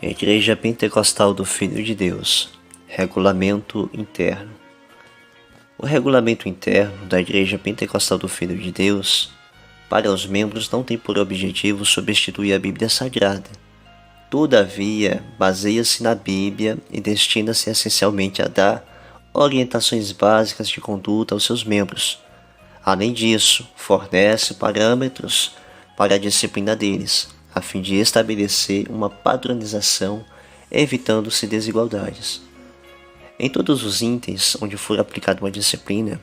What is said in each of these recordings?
Igreja Pentecostal do Filho de Deus. Regulamento interno. O regulamento interno da Igreja Pentecostal do Filho de Deus, para os membros, não tem por objetivo substituir a Bíblia Sagrada. Todavia, baseia-se na Bíblia e destina-se essencialmente a dar orientações básicas de conduta aos seus membros. Além disso, fornece parâmetros para a disciplina deles, a fim de estabelecer uma padronização, evitando-se desigualdades. Em todos os itens onde for aplicada uma disciplina,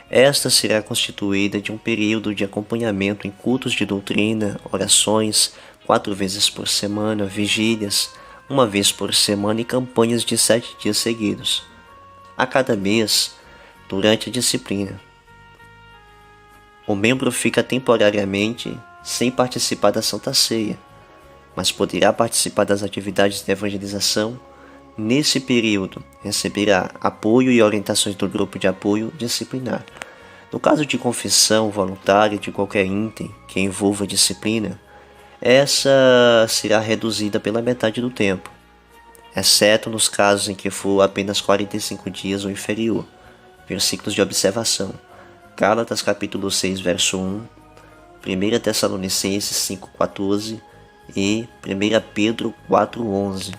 esta será constituída de um período de acompanhamento em cultos de doutrina, orações, 4 vezes por semana, vigílias, 1 vez por semana e campanhas de 7 dias seguidos, a cada mês, durante a disciplina. O membro fica temporariamente sem participar da Santa Ceia, mas poderá participar das atividades de evangelização. Nesse período, receberá apoio e orientações do grupo de apoio disciplinar. No caso de confissão voluntária de qualquer item que envolva disciplina, essa será reduzida pela metade do tempo, exceto nos casos em que for apenas 45 dias ou inferior. Versículos de observação: Gálatas capítulo 6, verso 1, 1 Tessalonicenses 5,14 e 1 Pedro 4,11.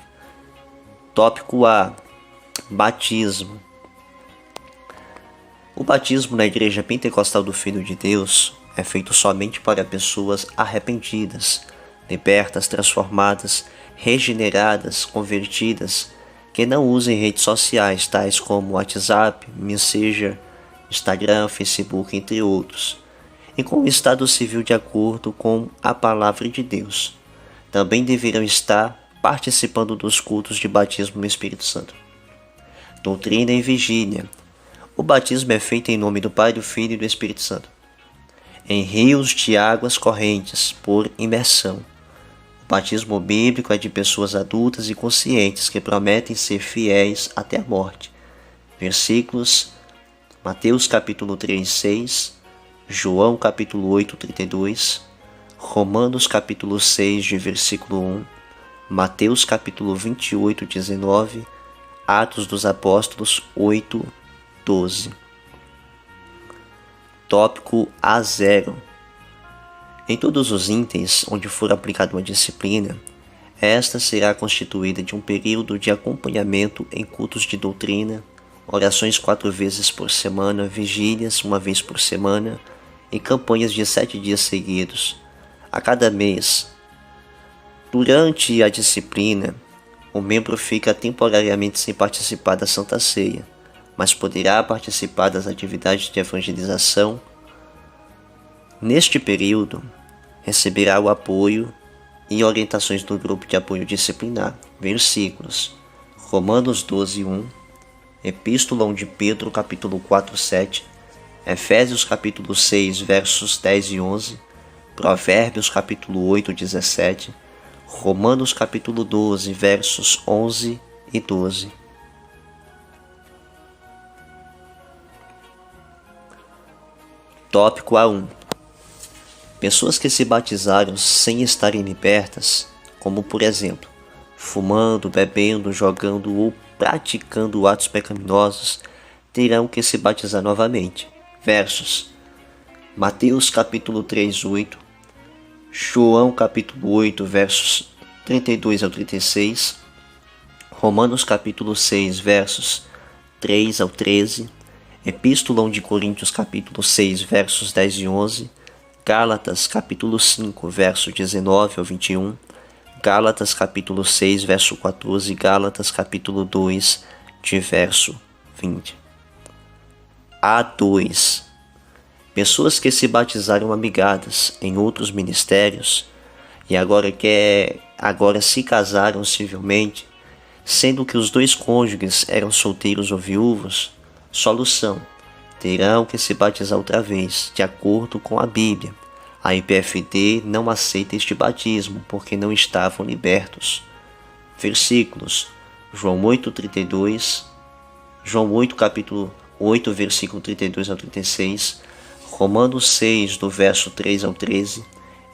Tópico A: Batismo. O batismo na Igreja Pentecostal do Filho de Deus é feito somente para pessoas arrependidas, libertas, transformadas, regeneradas, convertidas, que não usem redes sociais tais como WhatsApp, Messenger, Instagram, Facebook, entre outros, e com o estado civil de acordo com a palavra de Deus. Também deverão estar participando dos cultos de batismo no Espírito Santo. Doutrina e vigília. O batismo é feito em nome do Pai, do Filho e do Espírito Santo, em rios de águas correntes, por imersão. O batismo bíblico é de pessoas adultas e conscientes que prometem ser fiéis até a morte. Versículos: Mateus capítulo 3, 6, João capítulo 8, 32, Romanos capítulo 6, de versículo 1, Mateus capítulo 28, 19, Atos dos Apóstolos 8, 12. Tópico A0. Em todos os itens onde for aplicada uma disciplina, esta será constituída de um período de acompanhamento em cultos de doutrina, orações 4 vezes por semana, vigílias 1 vez por semana e campanhas de 7 dias seguidos, a cada mês. Durante a disciplina, o membro fica temporariamente sem participar da Santa Ceia, mas poderá participar das atividades de evangelização. Neste período, receberá o apoio e orientações do grupo de apoio disciplinar. Versículos: Romanos 12, 1, Epístola de Pedro, capítulo 4, 7, Efésios capítulo 6, versos 10 e 11, Provérbios capítulo 8, 17, Romanos capítulo 12, versos 11 e 12. Tópico A1. Pessoas que se batizaram sem estarem libertas, como por exemplo, fumando, bebendo, jogando ou praticando atos pecaminosos, terão que se batizar novamente. Versos: Mateus capítulo 3, 8, João capítulo 8, versos 32 ao 36, Romanos capítulo 6, versos 3 ao 13, Epístola de Coríntios capítulo 6, versos 10 e 11, Gálatas capítulo 5, verso 19 ao 21, Gálatas capítulo 6, verso 14 e Gálatas capítulo 2, de verso 20. A2. Pessoas que se batizaram amigadas em outros ministérios e agora se casaram civilmente, sendo que os dois cônjuges eram solteiros ou viúvos. Solução: terão que se batizar outra vez, de acordo com a Bíblia. A IPFD não aceita este batismo porque não estavam libertos. Versículos: João 8, 32, João 8, capítulo 8, versículo 32 ao 36, Romanos 6, do verso 3 ao 13,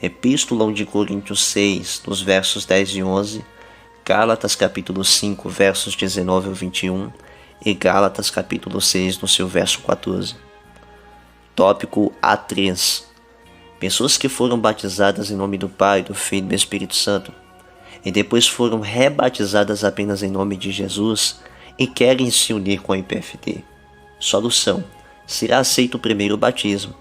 Epístola de Coríntios 6, dos versos 10 e 11, Gálatas capítulo 5, versos 19 ao 21 e Gálatas capítulo 6, no seu verso 14. Tópico A3. Pessoas que foram batizadas em nome do Pai, do Filho e do Espírito Santo e depois foram rebatizadas apenas em nome de Jesus e querem se unir com a IPFD. Solução: será aceito o primeiro batismo,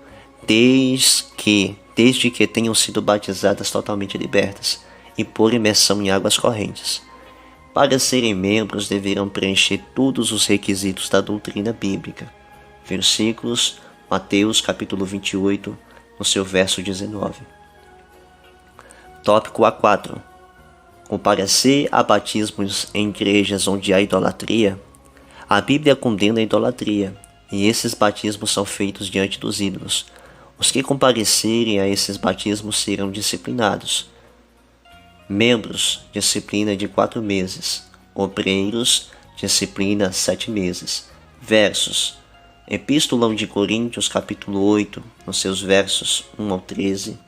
desde que tenham sido batizadas totalmente libertas e por imersão em águas correntes. Para serem membros, deverão preencher todos os requisitos da doutrina bíblica. Versículos, Mateus capítulo 28, no seu verso 19. Tópico A4. Comparecer a batismos em igrejas onde há idolatria. A Bíblia condena a idolatria, e esses batismos são feitos diante dos ídolos. Os que comparecerem a esses batismos serão disciplinados. Membros, disciplina de 4 meses. Obreiros, disciplina 7 meses. Versos: Epístola de Coríntios, capítulo 8, nos seus versos 1 ao 13.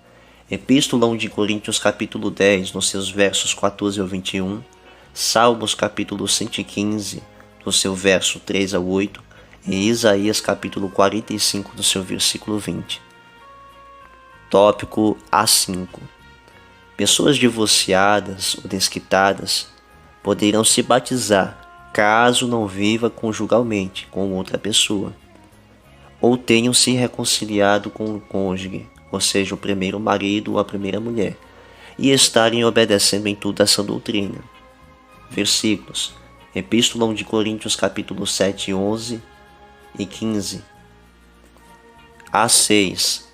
Epístola de Coríntios, capítulo 10, nos seus versos 14 ao 21. Salmos, capítulo 115, no seu verso 3 ao 8. E Isaías, capítulo 45, no seu versículo 20. Tópico A5. Pessoas divorciadas ou desquitadas poderão se batizar caso não viva conjugalmente com outra pessoa ou tenham se reconciliado com o cônjuge, ou seja, o primeiro marido ou a primeira mulher, e estarem obedecendo em tudo essa doutrina. Versículos: Epístola de Coríntios, capítulo 7, 11 e 15. A6.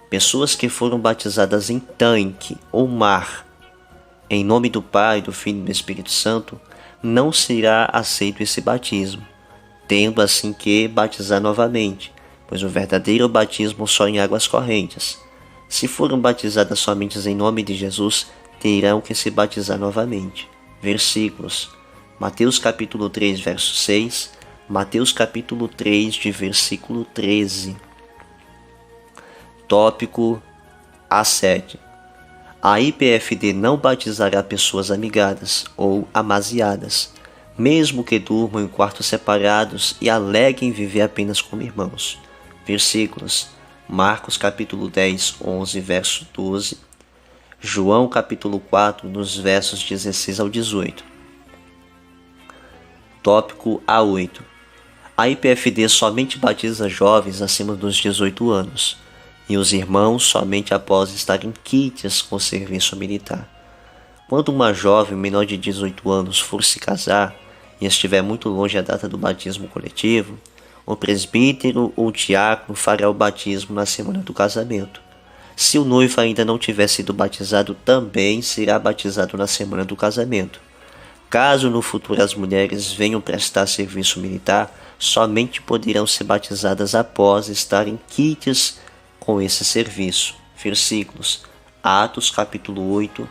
Pessoas que foram batizadas em tanque ou mar, em nome do Pai, do Filho e do Espírito Santo, não será aceito esse batismo, tendo assim que batizar novamente, pois o verdadeiro batismo só em águas correntes. Se foram batizadas somente em nome de Jesus, terão que se batizar novamente. Versículos: Mateus capítulo 3, verso 6, Mateus capítulo 3, de versículo 13. Tópico A7. A IPFD não batizará pessoas amigadas ou amaziadas, mesmo que durmam em quartos separados e aleguem viver apenas como irmãos. Versículos: Marcos capítulo 10, 11, verso 12. João capítulo 4, nos versos 16 ao 18. Tópico A8. A IPFD somente batiza jovens acima dos 18 anos. E os irmãos somente após estarem quites com o serviço militar. Quando uma jovem menor de 18 anos for se casar e estiver muito longe da data do batismo coletivo, o presbítero ou diácono fará o batismo na semana do casamento. Se o noivo ainda não tiver sido batizado, também será batizado na semana do casamento. Caso no futuro as mulheres venham prestar serviço militar, somente poderão ser batizadas após estarem quites com esse serviço. Versículos: Atos capítulo 8,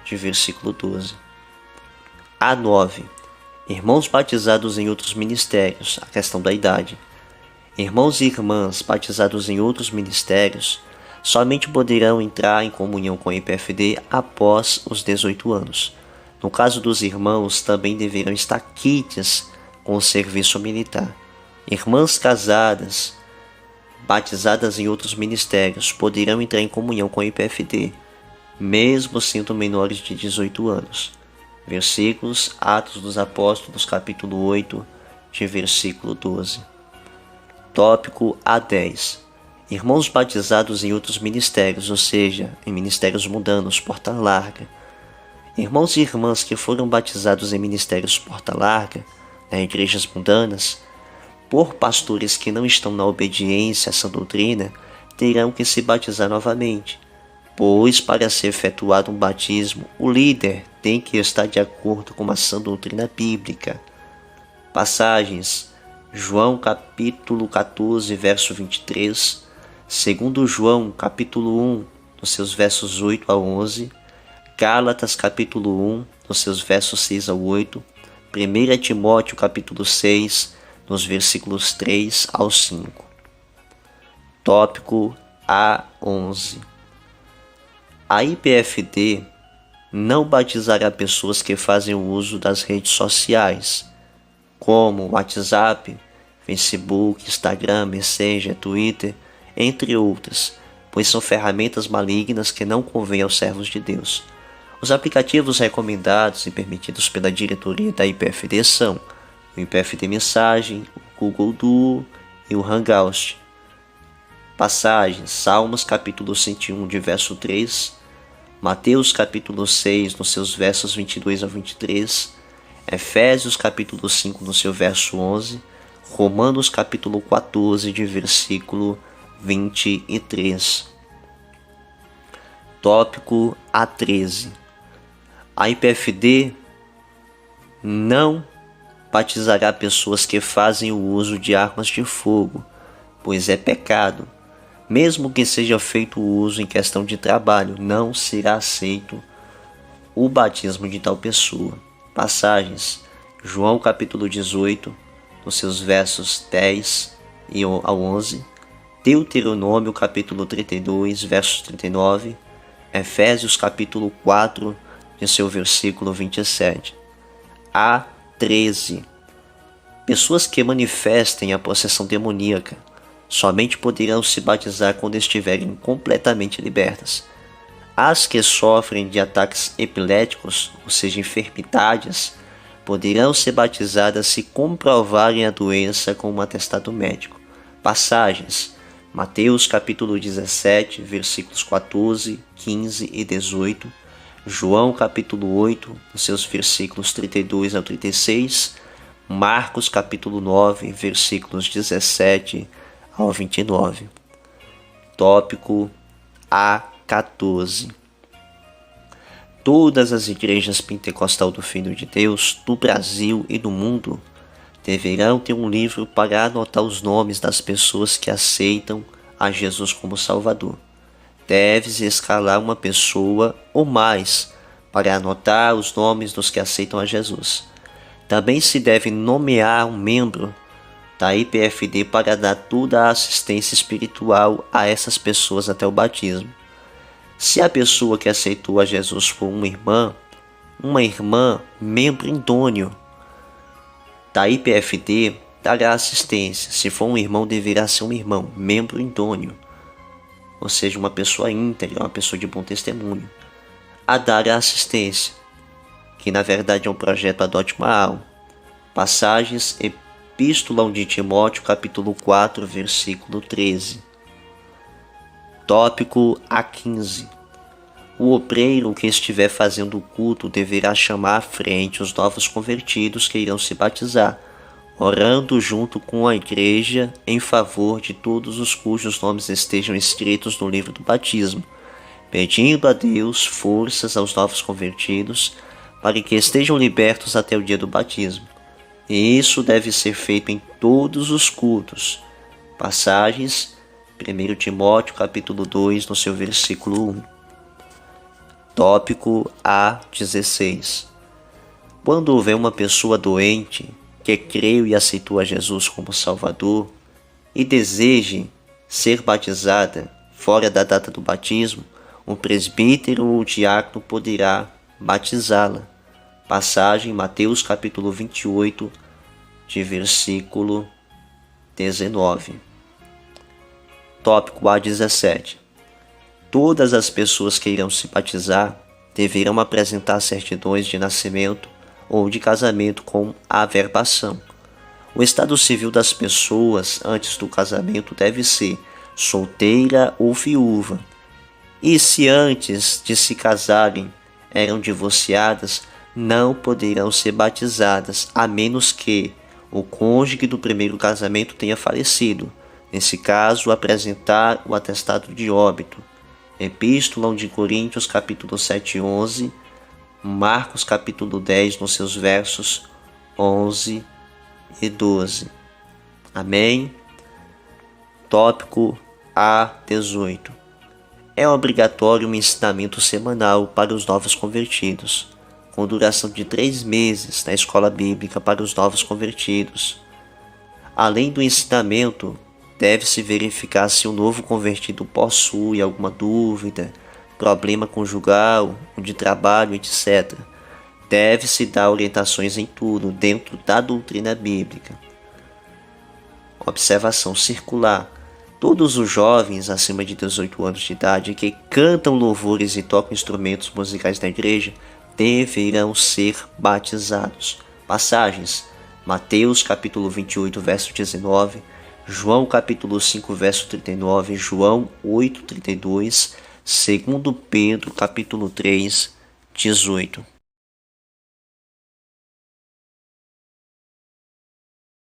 de versículo 12. A9. Irmãos batizados em outros ministérios, a questão da idade. Irmãos e irmãs batizados em outros ministérios somente poderão entrar em comunhão com a IPFD após os 18 anos. No caso dos irmãos, também deverão estar quites com o serviço militar. Irmãs casadas batizadas em outros ministérios poderão entrar em comunhão com a IPFD, mesmo sendo menores de 18 anos. Versículos: Atos dos Apóstolos, capítulo 8, de versículo 12. Tópico A10. Irmãos batizados em outros ministérios, ou seja, em ministérios mundanos, porta larga. Irmãos e irmãs que foram batizados em ministérios porta larga, igrejas mundanas, por pastores que não estão na obediência a essa doutrina, terão que se batizar novamente, pois para ser efetuado um batismo, o líder tem que estar de acordo com a sã doutrina bíblica. Passagens: João capítulo 14, verso 23, 2 João capítulo 1, nos seus versos 8 a 11, Gálatas capítulo 1, nos seus versos 6 a 8, 1 Timóteo capítulo 6, nos versículos 3 ao 5. Tópico A11. A IPFD não batizará pessoas que fazem o uso das redes sociais, como WhatsApp, Facebook, Instagram, Messenger, Twitter, entre outras, pois são ferramentas malignas que não convêm aos servos de Deus. Os aplicativos recomendados e permitidos pela diretoria da IPFD são o IPFD Mensagem, o Google Duo e o Hangout. Passagens: Salmos capítulo 101, de verso 3, Mateus capítulo 6, nos seus versos 22 a 23, Efésios capítulo 5, no seu verso 11, Romanos capítulo 14, de versículo 23. Tópico A13. A IPFD não batizará pessoas que fazem o uso de armas de fogo, pois é pecado. Mesmo que seja feito o uso em questão de trabalho, não será aceito o batismo de tal pessoa. Passagens: João capítulo 18, nos seus versos 10 ao 11, Deuteronômio capítulo 32, versos 39, Efésios capítulo 4, de seu versículo 27. A13. Pessoas que manifestem a possessão demoníaca somente poderão se batizar quando estiverem completamente libertas. As que sofrem de ataques epiléticos, ou seja, enfermidades, poderão ser batizadas se comprovarem a doença com um atestado médico. Passagens: Mateus capítulo 17, versículos 14, 15 e 18, João capítulo 8, nos seus versículos 32 ao 36, Marcos capítulo 9, versículos 17 ao 29. Tópico A14. Todas as igrejas pentecostal do Filho de Deus do Brasil e do mundo deverão ter um livro para anotar os nomes das pessoas que aceitam a Jesus como Salvador. Deve-se escalar uma pessoa ou mais para anotar os nomes dos que aceitam a Jesus. Também se deve nomear um membro da IPFD para dar toda a assistência espiritual a essas pessoas até o batismo. Se a pessoa que aceitou a Jesus for uma irmã, membro idôneo da IPFD, dará assistência. Se for um irmão, deverá ser um irmão, membro idôneo, ou seja, uma pessoa íntegra, uma pessoa de bom testemunho, a dar a assistência, que na verdade é um projeto Adote uma Alma. Passagens: Epístola de Timóteo, capítulo 4, versículo 13. Tópico A15. O obreiro que estiver fazendo o culto deverá chamar à frente os novos convertidos que irão se batizar, orando junto com a igreja em favor de todos os cujos nomes estejam escritos no livro do batismo, pedindo a Deus forças aos novos convertidos para que estejam libertos até o dia do batismo. E isso deve ser feito em todos os cultos. Passagens: 1 Timóteo capítulo 2, no seu versículo 1. Tópico A16. Quando houver uma pessoa doente que creu e aceitou a Jesus como Salvador e deseje ser batizada fora da data do batismo, um presbítero ou diácono poderá batizá-la. Passagem: Mateus capítulo 28, de versículo 19. Tópico A17. Todas as pessoas que irão se batizar deverão apresentar certidões de nascimento ou de casamento com averbação. O estado civil das pessoas antes do casamento deve ser solteira ou viúva. E se antes de se casarem eram divorciadas, não poderão ser batizadas, a menos que o cônjuge do primeiro casamento tenha falecido. Nesse caso, apresentar o atestado de óbito. Epístola de Coríntios, capítulo 7 e 11, Marcos, capítulo 10, nos seus versos 11 e 12. Amém? Tópico A18. É obrigatório um ensinamento semanal para os novos convertidos, com duração de 3 meses na escola bíblica para os novos convertidos. Além do ensinamento, deve-se verificar se o novo convertido possui alguma dúvida, problema conjugal, o de trabalho, etc. Deve-se dar orientações em tudo dentro da doutrina bíblica. Observação circular. Todos os jovens acima de 18 anos de idade que cantam louvores e tocam instrumentos musicais na igreja deverão ser batizados. Passagens: Mateus capítulo 28, verso 19, João capítulo 5, verso 39, João 8, 32, 2 Pedro capítulo 3, 18.